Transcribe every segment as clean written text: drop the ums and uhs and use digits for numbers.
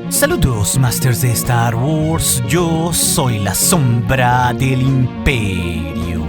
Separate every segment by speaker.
Speaker 1: Saludos, Masters de Star Wars. Yo soy la sombra del Imperio.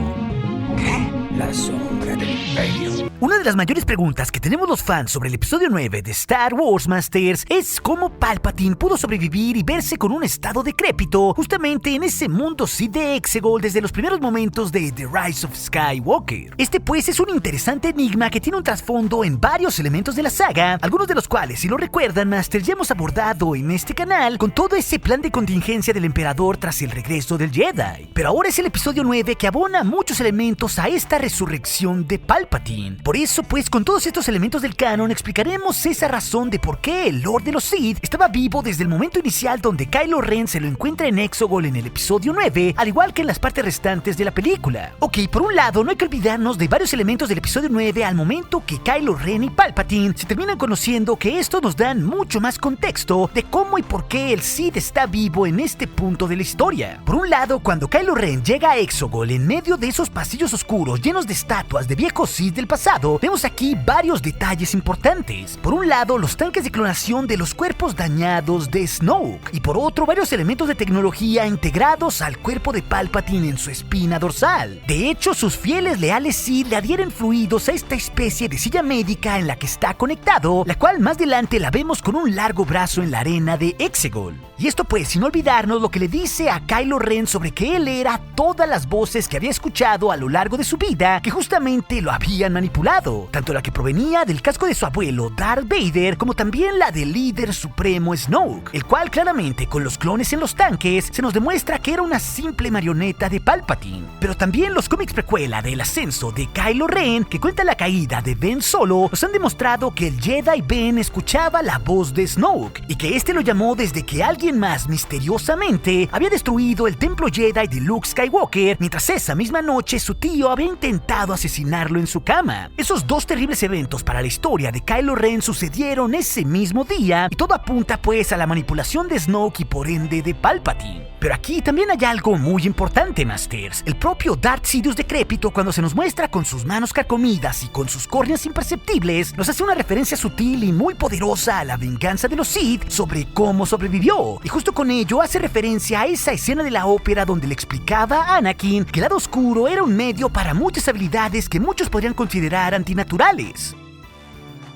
Speaker 2: ¿Qué? La sombra del Imperio.
Speaker 3: Una de las mayores preguntas que tenemos los fans sobre el episodio 9 de Star Wars Masters es cómo Palpatine pudo sobrevivir y verse con un estado decrépito justamente en ese mundo Sith de Exegol desde los primeros momentos de The Rise of Skywalker. Este pues es un interesante enigma que tiene un trasfondo en varios elementos de la saga, algunos de los cuales, si lo recuerdan, Masters, ya hemos abordado en este canal con todo ese plan de contingencia del emperador tras el regreso del Jedi. Pero ahora es el episodio 9 que abona muchos elementos a esta resurrección de Palpatine. Por eso, pues, con todos estos elementos del canon explicaremos esa razón de por qué el Lord de los Sith estaba vivo desde el momento inicial donde Kylo Ren se lo encuentra en Exegol en el episodio 9, al igual que en las partes restantes de la película. Ok, por un lado, no hay que olvidarnos de varios elementos del episodio 9 al momento que Kylo Ren y Palpatine se terminan conociendo, que estos nos dan mucho más contexto de cómo y por qué el Sith está vivo en este punto de la historia. Por un lado, cuando Kylo Ren llega a Exegol en medio de esos pasillos oscuros llenos de estatuas de viejos Sith del pasado, vemos aquí varios detalles importantes. Por un lado, los tanques de clonación de los cuerpos dañados de Snoke, y por otro, varios elementos de tecnología integrados al cuerpo de Palpatine en su espina dorsal. De hecho, sus fieles leales Sith le adhieren fluidos a esta especie de silla médica en la que está conectado, la cual más adelante la vemos con un largo brazo en la arena de Exegol. Y esto pues sin olvidarnos lo que le dice a Kylo Ren sobre que él era todas las voces que había escuchado a lo largo de su vida que justamente lo habían manipulado, tanto la que provenía del casco de su abuelo Darth Vader como también la del líder supremo Snoke, el cual claramente con los clones en los tanques se nos demuestra que era una simple marioneta de Palpatine. Pero también los cómics precuela del ascenso de Kylo Ren, que cuenta la caída de Ben Solo, nos han demostrado que el Jedi Ben escuchaba la voz de Snoke y que este lo llamó desde que alguien más misteriosamente había destruido el templo Jedi de Luke Skywalker, mientras esa misma noche su tío había intentado asesinarlo en su cama. Esos dos terribles eventos para la historia de Kylo Ren sucedieron ese mismo día y todo apunta pues a la manipulación de Snoke y por ende de Palpatine. Pero aquí también hay algo muy importante, Masters. El propio Darth Sidious decrépito, cuando se nos muestra con sus manos carcomidas y con sus córneas imperceptibles, nos hace una referencia sutil y muy poderosa a la venganza de los Sith sobre cómo sobrevivió. Y justo con ello hace referencia a esa escena de la ópera donde le explicaba a Anakin que el lado oscuro era un medio para muchas habilidades que muchos podrían considerar antinaturales.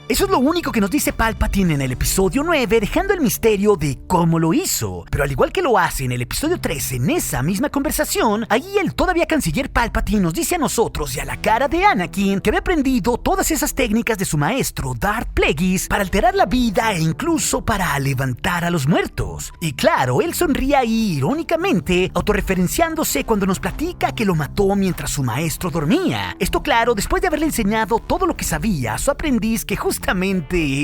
Speaker 3: Eso es lo único que nos dice Palpatine en el episodio 9, dejando el misterio de cómo lo hizo. Pero al igual que lo hace en el episodio 13, en esa misma conversación, ahí el todavía canciller Palpatine nos dice a nosotros y a la cara de Anakin que había aprendido todas esas técnicas de su maestro Darth Plagueis para alterar la vida e incluso para levantar a los muertos. Y claro, él sonríe ahí irónicamente, autorreferenciándose cuando nos platica que lo mató mientras su maestro dormía. Esto claro, después de haberle enseñado todo lo que sabía a su aprendiz, que justamente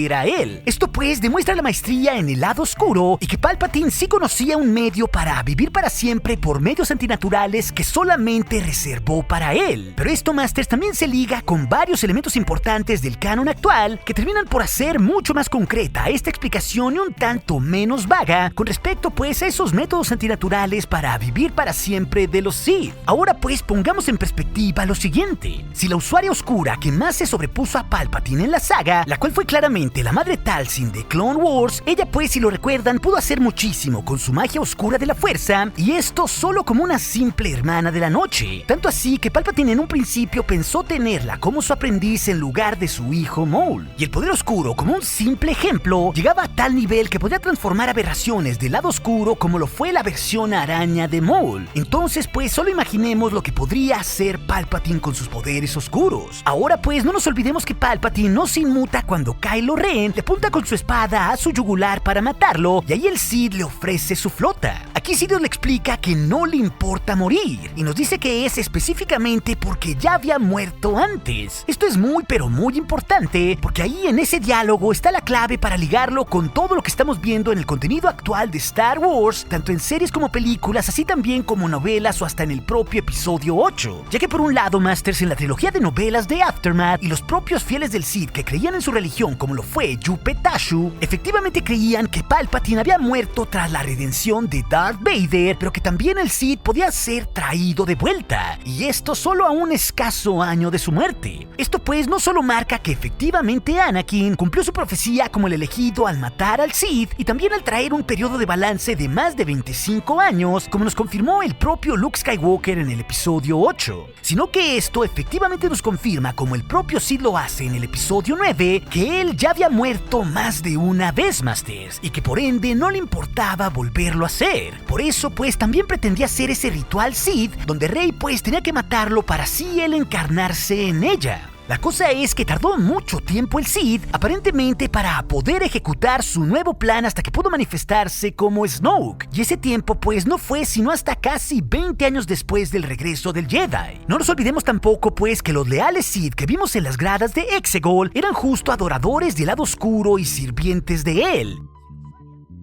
Speaker 3: era él. Esto pues demuestra la maestría en el lado oscuro y que Palpatine sí conocía un medio para vivir para siempre por medios antinaturales que solamente reservó para él. Pero esto, Masters, también se liga con varios elementos importantes del canon actual que terminan por hacer mucho más concreta esta explicación y un tanto menos vaga con respecto pues a esos métodos antinaturales para vivir para siempre de los Sith. Ahora pues pongamos en perspectiva lo siguiente: si la usuaria oscura que más se sobrepuso a Palpatine en la saga, la cual fue claramente la madre Talzin de Clone Wars, ella pues, si lo recuerdan, pudo hacer muchísimo con su magia oscura de la fuerza, y esto solo como una simple hermana de la noche. Tanto así que Palpatine en un principio pensó tenerla como su aprendiz en lugar de su hijo Maul. Y el poder oscuro, como un simple ejemplo, llegaba a tal nivel que podía transformar aberraciones del lado oscuro como lo fue la versión araña de Maul. Entonces pues solo imaginemos lo que podría hacer Palpatine con sus poderes oscuros. Ahora pues no nos olvidemos que Palpatine no se inmuta cuando Kylo Ren le apunta con su espada a su yugular para matarlo, y ahí el Sith le ofrece su flota. Aquí Sidious le explica que no le importa morir y nos dice que es específicamente porque ya había muerto antes. Esto es muy pero muy importante porque ahí en ese diálogo está la clave para ligarlo con todo lo que estamos viendo en el contenido actual de Star Wars, tanto en series como películas, así también como novelas o hasta en el propio episodio 8. Ya que por un lado, Masters, en la trilogía de novelas de Aftermath y los propios fieles del Sith que creían en su religión como lo fue Yupetashu, efectivamente creían que Palpatine había muerto tras la redención de Darth Vader, pero que también el Sith podía ser traído de vuelta, y esto solo a un escaso año de su muerte. Esto pues no solo marca que efectivamente Anakin cumplió su profecía como el elegido al matar al Sith, y también al traer un periodo de balance de más de 25 años, como nos confirmó el propio Luke Skywalker en el episodio 8, sino que esto efectivamente nos confirma, como el propio Sid lo hace en el episodio 9, que él ya había muerto más de una vez, Masters, y que por ende no le importaba volverlo a hacer. Por eso pues también pretendía hacer ese ritual Sith, donde Rey pues tenía que matarlo para así él encarnarse en ella. La cosa es que tardó mucho tiempo el Sith, aparentemente para poder ejecutar su nuevo plan hasta que pudo manifestarse como Snoke, y ese tiempo pues no fue sino hasta casi 20 años después del regreso del Jedi. No nos olvidemos tampoco pues que los leales Sith que vimos en las gradas de Exegol eran justo adoradores del lado oscuro y sirvientes de él.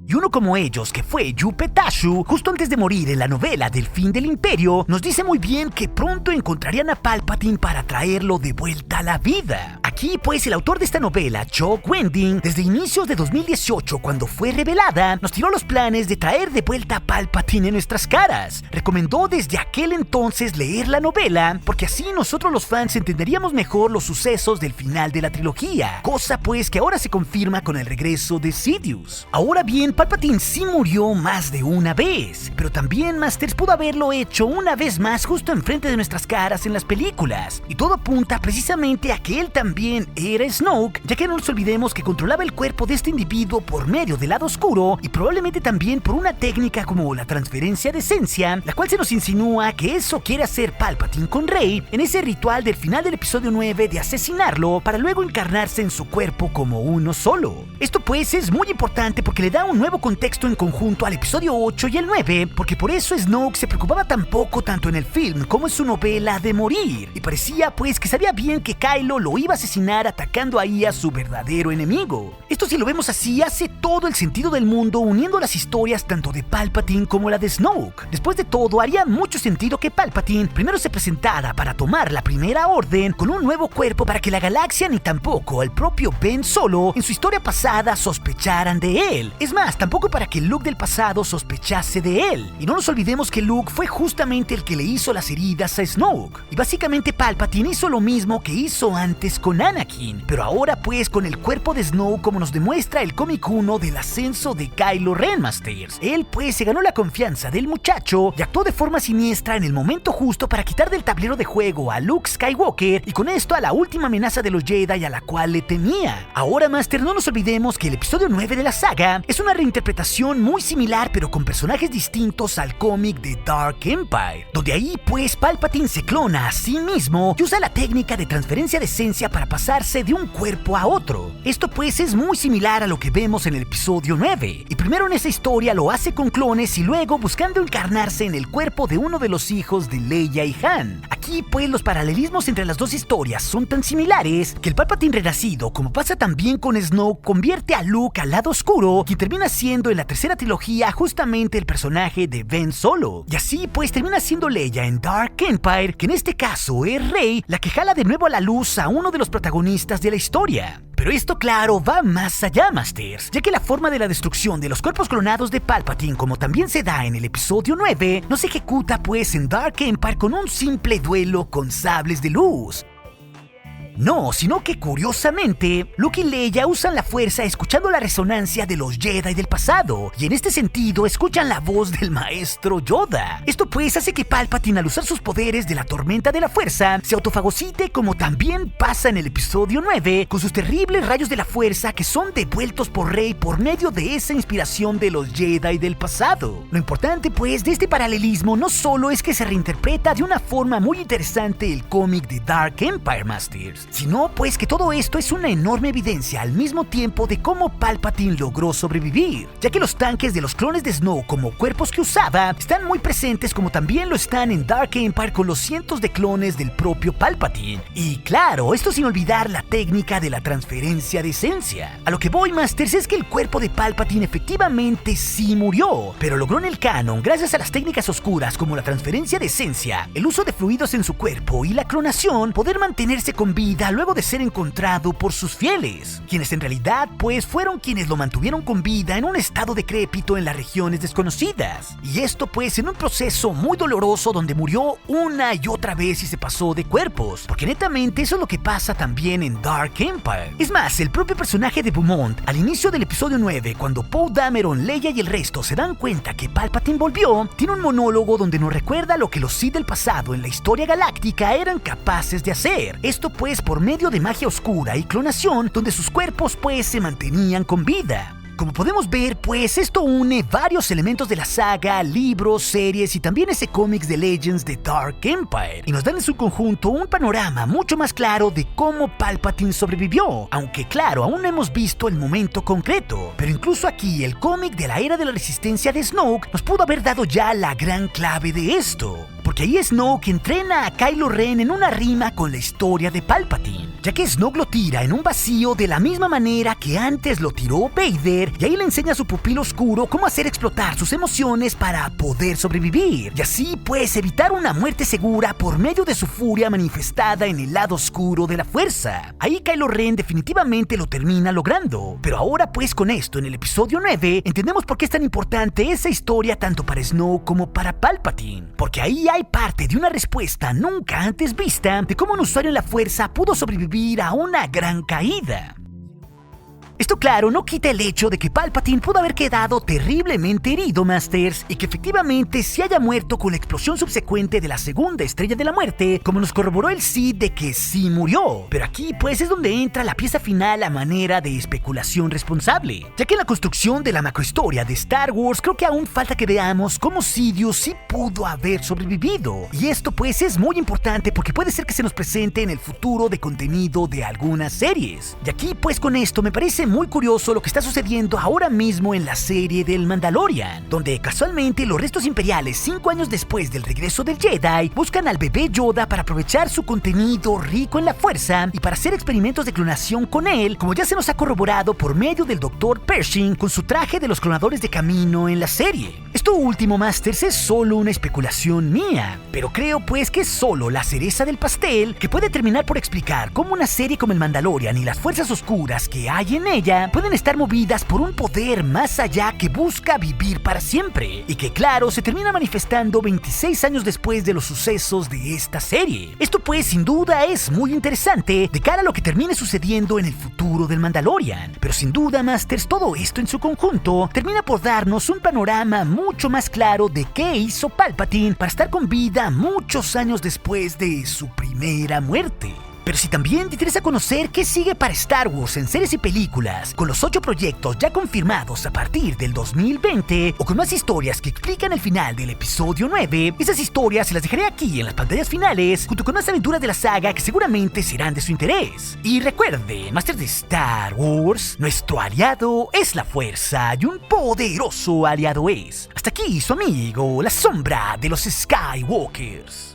Speaker 3: Y uno como ellos, que fue Yupetashu, justo antes de morir en la novela del fin del Imperio, nos dice muy bien que pronto encontrarían a Palpatine para traerlo de vuelta a la vida. Aquí, pues, el autor de esta novela, Joe Wending, desde inicios de 2018, cuando fue revelada, nos tiró los planes de traer de vuelta a Palpatine en nuestras caras. Recomendó desde aquel entonces leer la novela, porque así nosotros los fans entenderíamos mejor los sucesos del final de la trilogía, cosa pues que ahora se confirma con el regreso de Sidious. Ahora bien, Palpatine sí murió más de una vez, pero también Masters pudo haberlo hecho una vez más justo enfrente de nuestras caras en las películas, y todo apunta precisamente a que él también era Snoke, ya que no nos olvidemos que controlaba el cuerpo de este individuo por medio del lado oscuro y probablemente también por una técnica como la transferencia de esencia, la cual se nos insinúa que eso quiere hacer Palpatine con Rey en ese ritual del final del episodio 9 de asesinarlo para luego encarnarse en su cuerpo como uno solo. Esto pues es muy importante porque le da un nuevo contexto en conjunto al episodio 8 y el 9, porque por eso Snoke se preocupaba tan poco tanto en el film como en su novela de morir, y parecía pues que sabía bien que Kylo lo iba a asesinar atacando ahí a su verdadero enemigo. Esto, si lo vemos así, hace todo el sentido del mundo uniendo las historias tanto de Palpatine como la de Snoke. Después de todo, haría mucho sentido que Palpatine primero se presentara para tomar la primera orden con un nuevo cuerpo para que la galaxia ni tampoco el propio Ben Solo en su historia pasada sospecharan de él. Es más, tampoco para que Luke del pasado sospechase de él. Y no nos olvidemos que Luke fue justamente el que le hizo las heridas a Snoke. Y básicamente Palpatine hizo lo mismo que hizo antes con Anakin, pero ahora pues con el cuerpo de Snoke, como nos demuestra el cómic 1 del ascenso de Kylo Ren, Masters. Él pues se ganó la confianza del muchacho y actuó de forma siniestra en el momento justo para quitar del tablero de juego a Luke Skywalker y con esto a la última amenaza de los Jedi a la cual le temía. Ahora, Master, no nos olvidemos que el episodio 9 de la saga es una reinterpretación muy similar pero con personajes distintos al cómic de Dark Empire, donde ahí pues Palpatine se clona a sí mismo y usa la técnica de transferencia de esencia para pasarse de un cuerpo a otro. Esto pues es muy similar a lo que vemos en el episodio 9, y primero en esa historia lo hace con clones y luego buscando encarnarse en el cuerpo de uno de los hijos de Leia y Han. Aquí pues los paralelismos entre las dos historias son tan similares que el Palpatine renacido, como pasa también con Snoke, convierte a Luke al lado oscuro, quien termina siendo en la tercera trilogía justamente el personaje de Ben Solo. Y así pues termina siendo Leia en Dark Empire, que en este caso es Rey, la que jala de nuevo a la luz a uno de los protagonistas de la historia. Pero esto, claro, va más allá, Masters, ya que la forma de la destrucción de los cuerpos clonados de Palpatine, como también se da en el episodio 9, no se ejecuta pues en Dark Empire con un simple duelo con sables de luz. No, sino que curiosamente, Luke y Leia usan la fuerza escuchando la resonancia de los Jedi del pasado, y en este sentido escuchan la voz del maestro Yoda. Esto pues hace que Palpatine, al usar sus poderes de la tormenta de la fuerza, se autofagocite, como también pasa en el episodio 9, con sus terribles rayos de la fuerza que son devueltos por Rey por medio de esa inspiración de los Jedi del pasado. Lo importante pues de este paralelismo no solo es que se reinterpreta de una forma muy interesante el cómic de Dark Empire, Masters, sino pues que todo esto es una enorme evidencia al mismo tiempo de cómo Palpatine logró sobrevivir, ya que los tanques de los clones de Snoke como cuerpos que usaba están muy presentes, como también lo están en Dark Empire con los cientos de clones del propio Palpatine. Y claro, esto sin olvidar la técnica de la transferencia de esencia. A lo que voy, Masters, es que el cuerpo de Palpatine efectivamente sí murió, pero logró en el canon, gracias a las técnicas oscuras como la transferencia de esencia, el uso de fluidos en su cuerpo y la clonación, poder mantenerse con vida vida luego de ser encontrado por sus fieles, quienes en realidad pues fueron quienes lo mantuvieron con vida en un estado decrépito en las regiones desconocidas. Y esto pues en un proceso muy doloroso donde murió una y otra vez y se pasó de cuerpos, porque netamente eso es lo que pasa también en Dark Empire. Es más, el propio personaje de Beaumont, al inicio del episodio 9, cuando Poe Dameron, Leia y el resto se dan cuenta que Palpatine volvió, tiene un monólogo donde nos recuerda lo que los Sith del pasado en la historia galáctica eran capaces de hacer. Esto pues por medio de magia oscura y clonación, donde sus cuerpos pues se mantenían con vida. Como podemos ver, pues esto une varios elementos de la saga, libros, series y también ese cómics de Legends de Dark Empire, y nos dan en su conjunto un panorama mucho más claro de cómo Palpatine sobrevivió, aunque claro, aún no hemos visto el momento concreto, pero incluso aquí el cómic de la Era de la Resistencia de Snoke nos pudo haber dado ya la gran clave de esto. Porque ahí Snoke entrena a Kylo Ren en una rima con la historia de Palpatine, ya que Snoke lo tira en un vacío de la misma manera que antes lo tiró Vader, y ahí le enseña a su pupilo oscuro cómo hacer explotar sus emociones para poder sobrevivir, y así pues evitar una muerte segura por medio de su furia manifestada en el lado oscuro de la fuerza. Ahí Kylo Ren definitivamente lo termina logrando, pero ahora pues con esto en el episodio 9 entendemos por qué es tan importante esa historia tanto para Snoke como para Palpatine, porque ahí hay parte de una respuesta nunca antes vista de cómo un usuario en la fuerza pudo sobrevivir a una gran caída. Esto claro no quita el hecho de que Palpatine pudo haber quedado terriblemente herido, Masters, y que efectivamente se haya muerto con la explosión subsecuente de la segunda estrella de la muerte, como nos corroboró el Sith de que sí murió. Pero aquí pues es donde entra la pieza final a manera de especulación responsable, ya que en la construcción de la macrohistoria de Star Wars creo que aún falta que veamos cómo Sidious sí pudo haber sobrevivido. Y esto pues es muy importante porque puede ser que se nos presente en el futuro de contenido de algunas series. Y aquí pues con esto me parece muy curioso lo que está sucediendo ahora mismo en la serie del Mandalorian, donde casualmente los restos imperiales 5 años después del regreso del Jedi buscan al bebé Yoda para aprovechar su contenido rico en la fuerza y para hacer experimentos de clonación con él, como ya se nos ha corroborado por medio del Dr. Pershing con su traje de los clonadores de camino en la serie. Esto último, Masters, es solo una especulación mía, pero creo pues que es solo la cereza del pastel que puede terminar por explicar cómo una serie como el Mandalorian y las fuerzas oscuras que hay en ella pueden estar movidas por un poder más allá que busca vivir para siempre, y que claro se termina manifestando 26 años después de los sucesos de esta serie. Esto pues sin duda es muy interesante de cara a lo que termine sucediendo en el futuro del Mandalorian, pero sin duda, Masters, todo esto en su conjunto termina por darnos un panorama mucho más claro de qué hizo Palpatine para estar con vida muchos años después de su primera muerte. Pero si también te interesa conocer qué sigue para Star Wars en series y películas, con los 8 proyectos ya confirmados a partir del 2020, o con más historias que explican el final del episodio 9, esas historias se las dejaré aquí en las pantallas finales, junto con más aventuras de la saga que seguramente serán de su interés. Y recuerde, Masters de Star Wars, nuestro aliado es la fuerza y un poderoso aliado es. Hasta aquí su amigo, la sombra de los Skywalkers.